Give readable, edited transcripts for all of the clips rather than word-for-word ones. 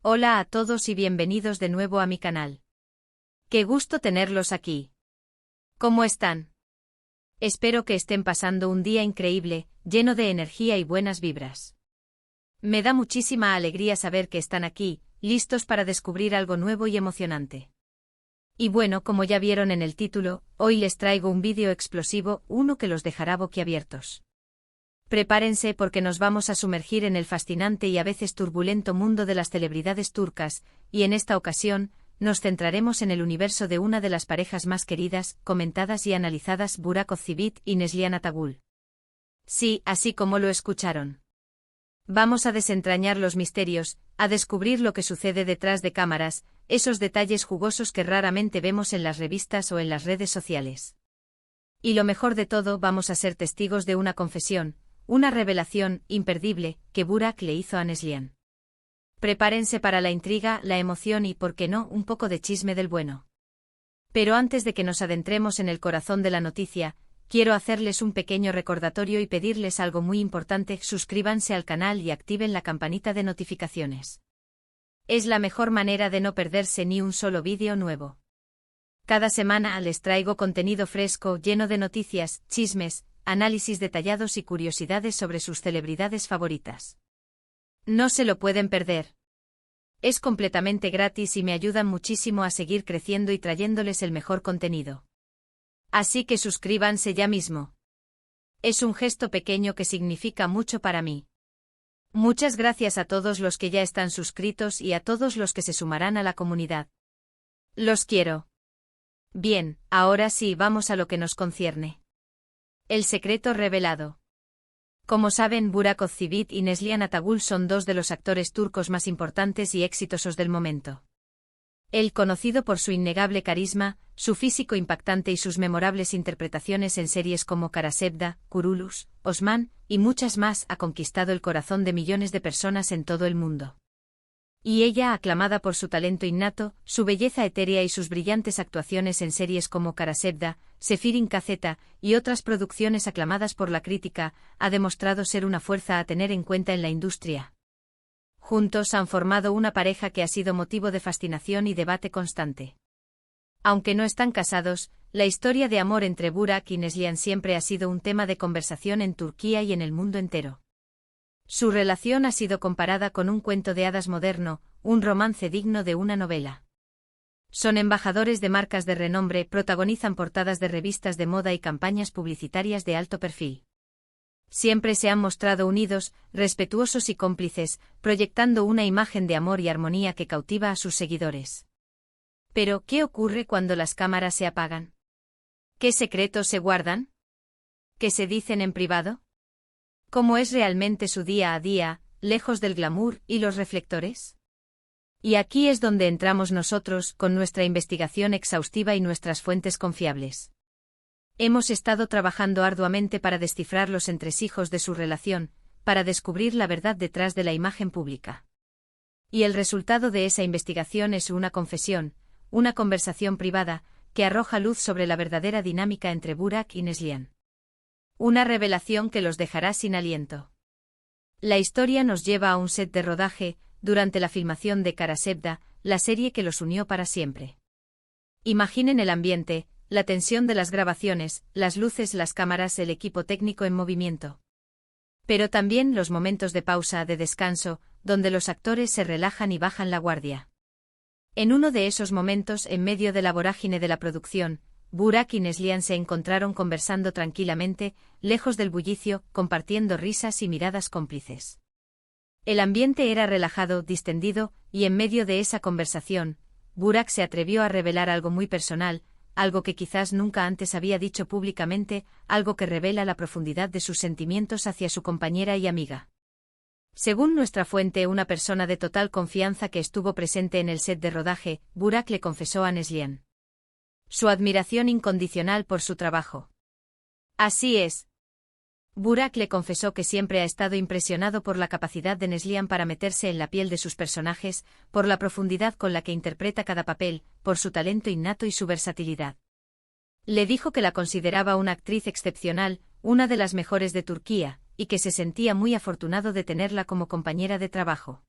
Hola a todos y bienvenidos de nuevo a mi canal. Qué gusto tenerlos aquí. ¿Cómo están? Espero que estén pasando un día increíble, lleno de energía y buenas vibras. Me da muchísima alegría saber que están aquí, listos para descubrir algo nuevo y emocionante. Y bueno, como ya vieron en el título, hoy les traigo un vídeo explosivo, uno que los dejará boquiabiertos. Prepárense porque nos vamos a sumergir en el fascinante y a veces turbulento mundo de las celebridades turcas, y en esta ocasión, nos centraremos en el universo de una de las parejas más queridas, comentadas y analizadas, Burak Özçivit y Neslihan Atagül. Sí, así como lo escucharon. Vamos a desentrañar los misterios, a descubrir lo que sucede detrás de cámaras, esos detalles jugosos que raramente vemos en las revistas o en las redes sociales. Y lo mejor de todo, vamos a ser testigos de una confesión, una revelación imperdible que Burak le hizo a Neslihan. Prepárense para la intriga, la emoción y, por qué no, un poco de chisme del bueno. Pero antes de que nos adentremos en el corazón de la noticia, quiero hacerles un pequeño recordatorio y pedirles algo muy importante: suscríbanse al canal y activen la campanita de notificaciones. Es la mejor manera de no perderse ni un solo vídeo nuevo. Cada semana les traigo contenido fresco, lleno de noticias, chismes, análisis detallados y curiosidades sobre sus celebridades favoritas. No se lo pueden perder. Es completamente gratis y me ayudan muchísimo a seguir creciendo y trayéndoles el mejor contenido. Así que suscríbanse ya mismo. Es un gesto pequeño que significa mucho para mí. Muchas gracias a todos los que ya están suscritos y a todos los que se sumarán a la comunidad. Los quiero. Bien, ahora sí, vamos a lo que nos concierne. El secreto revelado. Como saben, Burak Özçivit y Neslihan Atagül son dos de los actores turcos más importantes y exitosos del momento. Él, conocido por su innegable carisma, su físico impactante y sus memorables interpretaciones en series como Kara Sevda, Kuruluş, Osman, y muchas más, ha conquistado el corazón de millones de personas en todo el mundo. Y ella, aclamada por su talento innato, su belleza etérea y sus brillantes actuaciones en series como Kara Sevda, Sefirin Kazeta y otras producciones aclamadas por la crítica, ha demostrado ser una fuerza a tener en cuenta en la industria. Juntos han formado una pareja que ha sido motivo de fascinación y debate constante. Aunque no están casados, la historia de amor entre Burak y Neslihan siempre ha sido un tema de conversación en Turquía y en el mundo entero. Su relación ha sido comparada con un cuento de hadas moderno, un romance digno de una novela. Son embajadores de marcas de renombre, protagonizan portadas de revistas de moda y campañas publicitarias de alto perfil. Siempre se han mostrado unidos, respetuosos y cómplices, proyectando una imagen de amor y armonía que cautiva a sus seguidores. Pero, ¿qué ocurre cuando las cámaras se apagan? ¿Qué secretos se guardan? ¿Qué se dicen en privado? ¿Cómo es realmente su día a día, lejos del glamour y los reflectores? Y aquí es donde entramos nosotros, con nuestra investigación exhaustiva y nuestras fuentes confiables. Hemos estado trabajando arduamente para descifrar los entresijos de su relación, para descubrir la verdad detrás de la imagen pública. Y el resultado de esa investigación es una confesión, una conversación privada, que arroja luz sobre la verdadera dinámica entre Burak y Neslihan. Una revelación que los dejará sin aliento. La historia nos lleva a un set de rodaje, durante la filmación de Kara Sevda, la serie que los unió para siempre. Imaginen el ambiente, la tensión de las grabaciones, las luces, las cámaras, el equipo técnico en movimiento. Pero también los momentos de pausa, de descanso, donde los actores se relajan y bajan la guardia. En uno de esos momentos, en medio de la vorágine de la producción, Burak y Neslihan se encontraron conversando tranquilamente, lejos del bullicio, compartiendo risas y miradas cómplices. El ambiente era relajado, distendido, y en medio de esa conversación, Burak se atrevió a revelar algo muy personal, algo que quizás nunca antes había dicho públicamente, algo que revela la profundidad de sus sentimientos hacia su compañera y amiga. Según nuestra fuente, una persona de total confianza que estuvo presente en el set de rodaje, Burak le confesó a Neslihan su admiración incondicional por su trabajo. Así es. Burak le confesó que siempre ha estado impresionado por la capacidad de Neslihan para meterse en la piel de sus personajes, por la profundidad con la que interpreta cada papel, por su talento innato y su versatilidad. Le dijo que la consideraba una actriz excepcional, una de las mejores de Turquía, y que se sentía muy afortunado de tenerla como compañera de trabajo.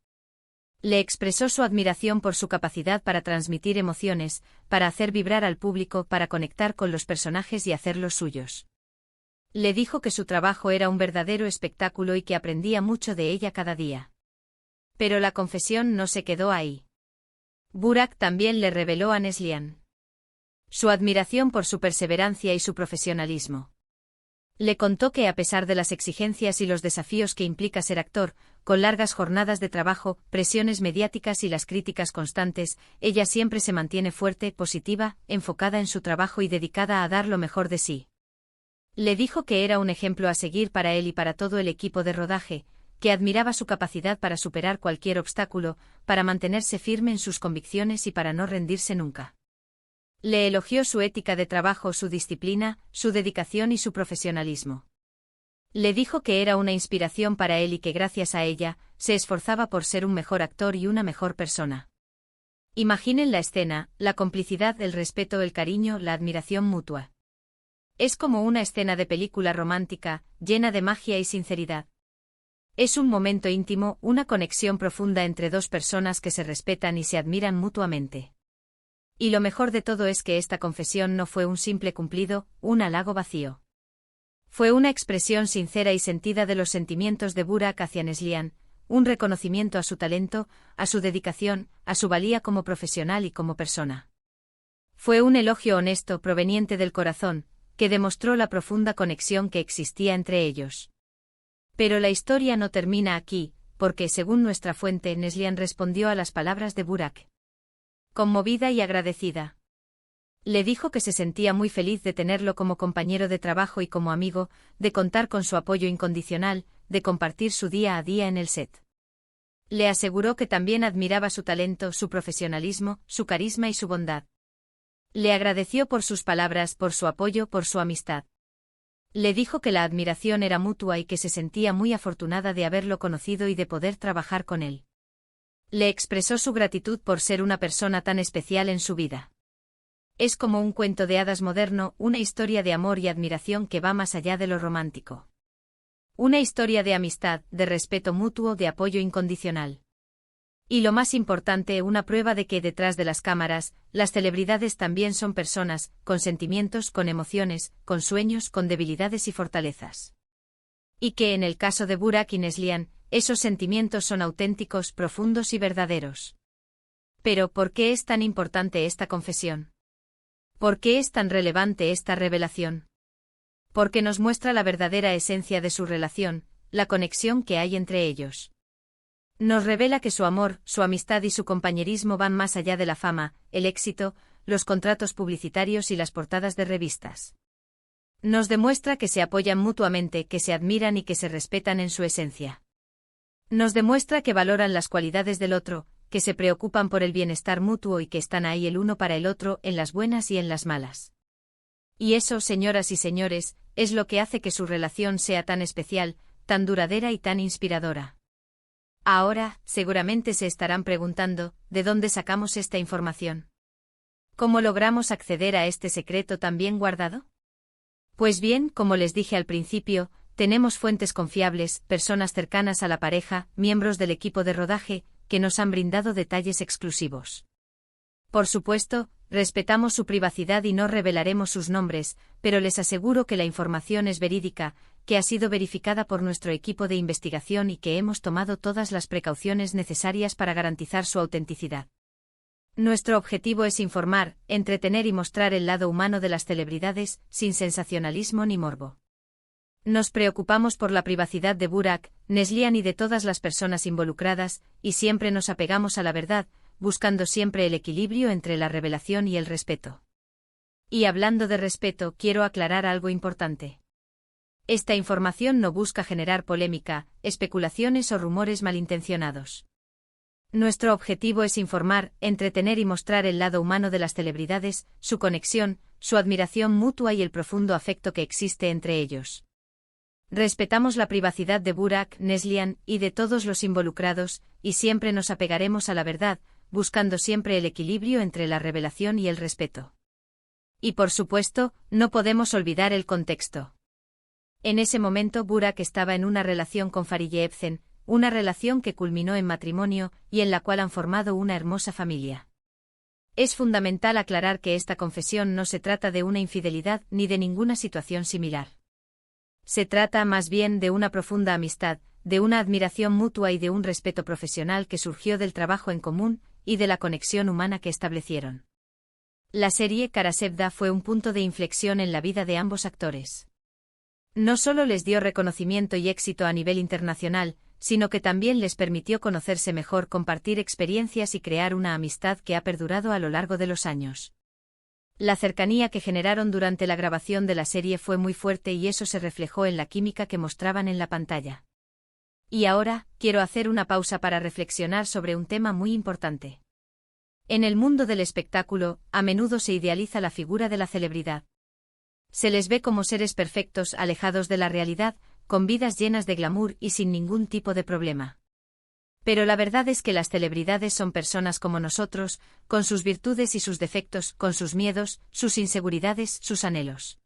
Le expresó su admiración por su capacidad para transmitir emociones, para hacer vibrar al público, para conectar con los personajes y hacerlos suyos. Le dijo que su trabajo era un verdadero espectáculo y que aprendía mucho de ella cada día. Pero la confesión no se quedó ahí. Burak también le reveló a Neslihan su admiración por su perseverancia y su profesionalismo. Le contó que a pesar de las exigencias y los desafíos que implica ser actor, con largas jornadas de trabajo, presiones mediáticas y las críticas constantes, ella siempre se mantiene fuerte, positiva, enfocada en su trabajo y dedicada a dar lo mejor de sí. Le dijo que era un ejemplo a seguir para él y para todo el equipo de rodaje, que admiraba su capacidad para superar cualquier obstáculo, para mantenerse firme en sus convicciones y para no rendirse nunca. Le elogió su ética de trabajo, su disciplina, su dedicación y su profesionalismo. Le dijo que era una inspiración para él y que gracias a ella, se esforzaba por ser un mejor actor y una mejor persona. Imaginen la escena, la complicidad, el respeto, el cariño, la admiración mutua. Es como una escena de película romántica, llena de magia y sinceridad. Es un momento íntimo, una conexión profunda entre dos personas que se respetan y se admiran mutuamente. Y lo mejor de todo es que esta confesión no fue un simple cumplido, un halago vacío. Fue una expresión sincera y sentida de los sentimientos de Burak hacia Neslihan, un reconocimiento a su talento, a su dedicación, a su valía como profesional y como persona. Fue un elogio honesto proveniente del corazón, que demostró la profunda conexión que existía entre ellos. Pero la historia no termina aquí, porque según nuestra fuente, Neslihan respondió a las palabras de Burak conmovida y agradecida. Le dijo que se sentía muy feliz de tenerlo como compañero de trabajo y como amigo, de contar con su apoyo incondicional, de compartir su día a día en el set. Le aseguró que también admiraba su talento, su profesionalismo, su carisma y su bondad. Le agradeció por sus palabras, por su apoyo, por su amistad. Le dijo que la admiración era mutua y que se sentía muy afortunada de haberlo conocido y de poder trabajar con él. Le expresó su gratitud por ser una persona tan especial en su vida. Es como un cuento de hadas moderno, una historia de amor y admiración que va más allá de lo romántico. Una historia de amistad, de respeto mutuo, de apoyo incondicional. Y lo más importante, una prueba de que detrás de las cámaras, las celebridades también son personas, con sentimientos, con emociones, con sueños, con debilidades y fortalezas. Y que en el caso de Burak y Neslihan, esos sentimientos son auténticos, profundos y verdaderos. Pero, ¿por qué es tan importante esta confesión? ¿Por qué es tan relevante esta revelación? Porque nos muestra la verdadera esencia de su relación, la conexión que hay entre ellos. Nos revela que su amor, su amistad y su compañerismo van más allá de la fama, el éxito, los contratos publicitarios y las portadas de revistas. Nos demuestra que se apoyan mutuamente, que se admiran y que se respetan en su esencia. Nos demuestra que valoran las cualidades del otro, que se preocupan por el bienestar mutuo y que están ahí el uno para el otro en las buenas y en las malas. Y eso, señoras y señores, es lo que hace que su relación sea tan especial, tan duradera y tan inspiradora. Ahora, seguramente se estarán preguntando, ¿de dónde sacamos esta información? ¿Cómo logramos acceder a este secreto tan bien guardado? Pues bien, como les dije al principio, tenemos fuentes confiables, personas cercanas a la pareja, miembros del equipo de rodaje, que nos han brindado detalles exclusivos. Por supuesto, respetamos su privacidad y no revelaremos sus nombres, pero les aseguro que la información es verídica, que ha sido verificada por nuestro equipo de investigación y que hemos tomado todas las precauciones necesarias para garantizar su autenticidad. Nuestro objetivo es informar, entretener y mostrar el lado humano de las celebridades, sin sensacionalismo ni morbo. Nos preocupamos por la privacidad de Burak, Neslihan y de todas las personas involucradas, y siempre nos apegamos a la verdad, buscando siempre el equilibrio entre la revelación y el respeto. Y hablando de respeto, quiero aclarar algo importante. Esta información no busca generar polémica, especulaciones o rumores malintencionados. Nuestro objetivo es informar, entretener y mostrar el lado humano de las celebridades, su conexión, su admiración mutua y el profundo afecto que existe entre ellos. Respetamos la privacidad de Burak, Neslihan y de todos los involucrados, y siempre nos apegaremos a la verdad, buscando siempre el equilibrio entre la revelación y el respeto. Y por supuesto, no podemos olvidar el contexto. En ese momento Burak estaba en una relación con Fariye Ebsen, una relación que culminó en matrimonio y en la cual han formado una hermosa familia. Es fundamental aclarar que esta confesión no se trata de una infidelidad ni de ninguna situación similar. Se trata más bien de una profunda amistad, de una admiración mutua y de un respeto profesional que surgió del trabajo en común y de la conexión humana que establecieron. La serie Kara Sevda fue un punto de inflexión en la vida de ambos actores. No solo les dio reconocimiento y éxito a nivel internacional, sino que también les permitió conocerse mejor, compartir experiencias y crear una amistad que ha perdurado a lo largo de los años. La cercanía que generaron durante la grabación de la serie fue muy fuerte y eso se reflejó en la química que mostraban en la pantalla. Y ahora, quiero hacer una pausa para reflexionar sobre un tema muy importante. En el mundo del espectáculo, a menudo se idealiza la figura de la celebridad. Se les ve como seres perfectos, alejados de la realidad, con vidas llenas de glamour y sin ningún tipo de problema. Pero la verdad es que las celebridades son personas como nosotros, con sus virtudes y sus defectos, con sus miedos, sus inseguridades, sus anhelos.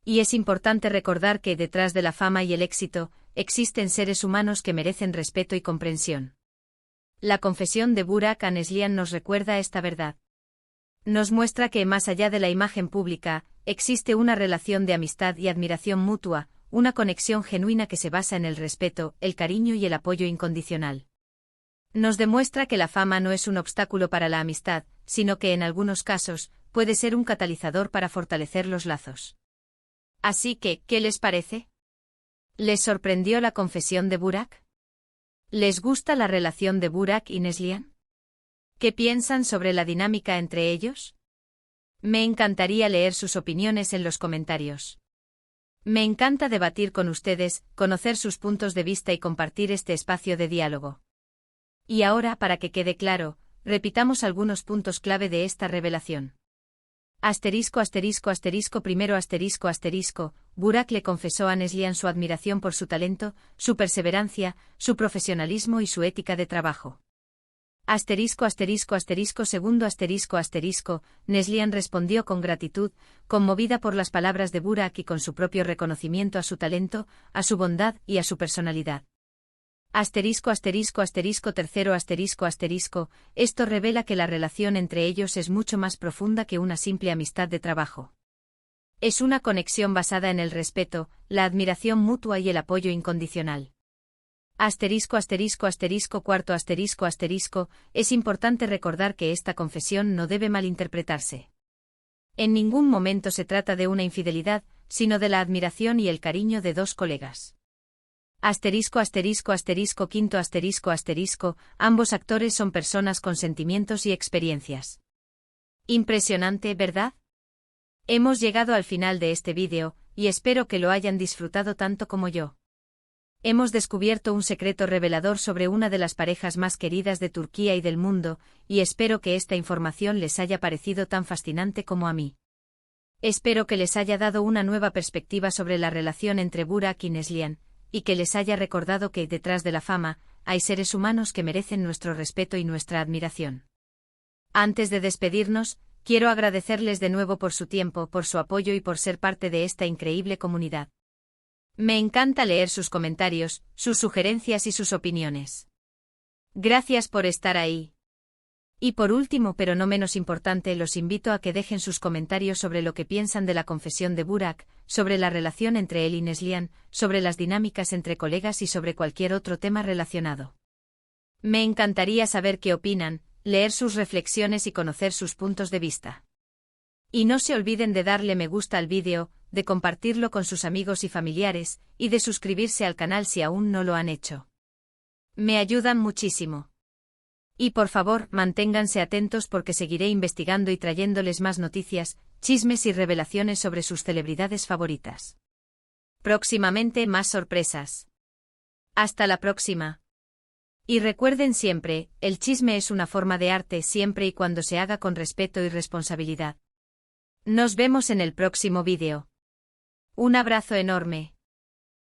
Y es importante recordar que detrás de la fama y el éxito, existen seres humanos que merecen respeto y comprensión. La confesión de Burak Anezlian nos recuerda esta verdad. Nos muestra que más allá de la imagen pública, existe una relación de amistad y admiración mutua, una conexión genuina que se basa en el respeto, el cariño y el apoyo incondicional. Nos demuestra que la fama no es un obstáculo para la amistad, sino que en algunos casos, puede ser un catalizador para fortalecer los lazos. Así que, ¿qué les parece? ¿Les sorprendió la confesión de Burak? ¿Les gusta la relación de Burak y Neslihan? ¿Qué piensan sobre la dinámica entre ellos? Me encantaría leer sus opiniones en los comentarios. Me encanta debatir con ustedes, conocer sus puntos de vista y compartir este espacio de diálogo. Y ahora, para que quede claro, repitamos algunos puntos clave de esta revelación. Asterisco asterisco asterisco primero asterisco asterisco, Burak le confesó a Neslihan su admiración por su talento, su perseverancia, su profesionalismo y su ética de trabajo. Asterisco asterisco asterisco segundo asterisco asterisco, Neslihan respondió con gratitud, conmovida por las palabras de Burak y con su propio reconocimiento a su talento, a su bondad y a su personalidad. Asterisco asterisco asterisco tercero asterisco asterisco, esto revela que la relación entre ellos es mucho más profunda que una simple amistad de trabajo. Es una conexión basada en el respeto, la admiración mutua y el apoyo incondicional. Asterisco asterisco asterisco cuarto asterisco asterisco, es importante recordar que esta confesión no debe malinterpretarse. En ningún momento se trata de una infidelidad, sino de la admiración y el cariño de dos colegas. Asterisco asterisco asterisco quinto asterisco asterisco, ambos actores son personas con sentimientos y experiencias. Impresionante, ¿verdad? Hemos llegado al final de este vídeo, y espero que lo hayan disfrutado tanto como yo. Hemos descubierto un secreto revelador sobre una de las parejas más queridas de Turquía y del mundo, y espero que esta información les haya parecido tan fascinante como a mí. Espero que les haya dado una nueva perspectiva sobre la relación entre Burak y Neslihan, y que les haya recordado que detrás de la fama, hay seres humanos que merecen nuestro respeto y nuestra admiración. Antes de despedirnos, quiero agradecerles de nuevo por su tiempo, por su apoyo y por ser parte de esta increíble comunidad. Me encanta leer sus comentarios, sus sugerencias y sus opiniones. Gracias por estar ahí. Y por último, pero no menos importante, los invito a que dejen sus comentarios sobre lo que piensan de la confesión de Burak, sobre la relación entre él y Neslihan, sobre las dinámicas entre colegas y sobre cualquier otro tema relacionado. Me encantaría saber qué opinan, leer sus reflexiones y conocer sus puntos de vista. Y no se olviden de darle me gusta al vídeo, de compartirlo con sus amigos y familiares, y de suscribirse al canal si aún no lo han hecho. Me ayudan muchísimo. Y por favor, manténganse atentos porque seguiré investigando y trayéndoles más noticias, chismes y revelaciones sobre sus celebridades favoritas. Próximamente más sorpresas. Hasta la próxima. Y recuerden siempre, el chisme es una forma de arte siempre y cuando se haga con respeto y responsabilidad. Nos vemos en el próximo vídeo. Un abrazo enorme.